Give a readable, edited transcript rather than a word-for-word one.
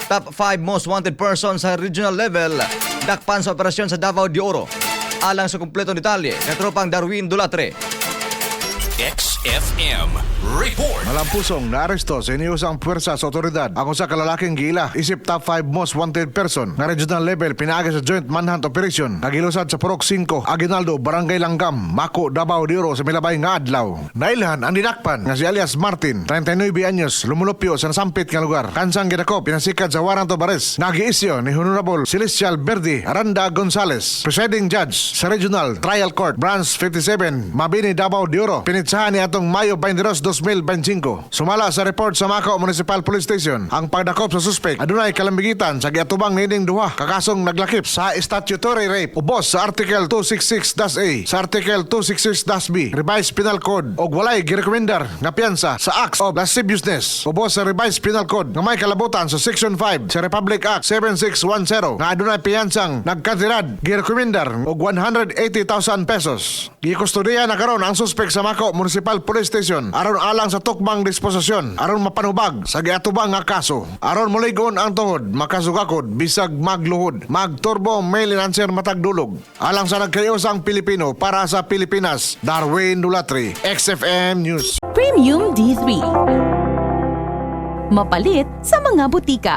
Top 5 most wanted person sa regional level dakpan sa operasyon sa Davao de Oro. Alang sa kumpletong detalye ng tropang Darwin Dulatre. XFM Report. Malampusong naaresto sa iniusang puwersa sa otoridad ang usa ka lalaking gila isip top 5 most wanted person nga regional level pinaagi sa joint manhunt operation nagilusad sa Purok 5 Aguinaldo Barangay Langgam Mako Davao de Oro sa milabay nga adlaw. Nailhan ang dinakpan nga si alias Martin 39 anyos lumulupyo sa nasampit nga lugar kansang gidakop pinasikad sa warrant of arrest nagiisyo ni Honorable Celestial Verdi Aranda Gonzales, presiding judge sa Regional Trial Court Branch 57 Mabini Davao de Oro. Pinitsahan ni atong Mayo 22, 2025. Sumala sa report sa Macao Municipal Police Station, ang pagdakop sa suspect adunay kalambigitan sa giatubang nining duha kakasong naglakip sa statutory rape ubos sa Article 266-A sa Article 266-B Revised Penal Code og walay girekomendar nga piyansa sa acts of lasciviousness ubos sa Revised Penal Code nga may kalabutan sa Section 5 sa Republic Act 7610 nga adunay piyansang nagkantidad girekomendar og 180,000 pesos. Gikustudiya na karon ang suspect sa Macao Municipal Police Station aron alang sa tukmang disposisyon aron mapanubag sa giatubang nga kaso aron muligon ang tuhod makasugakod bisag magluhod magturbo may linanser matagdulog alang sa nagkayosang Pilipino para sa Pilipinas. Darwin Dulatre, XFM News. Premium D3. Mapalit sa mga butika.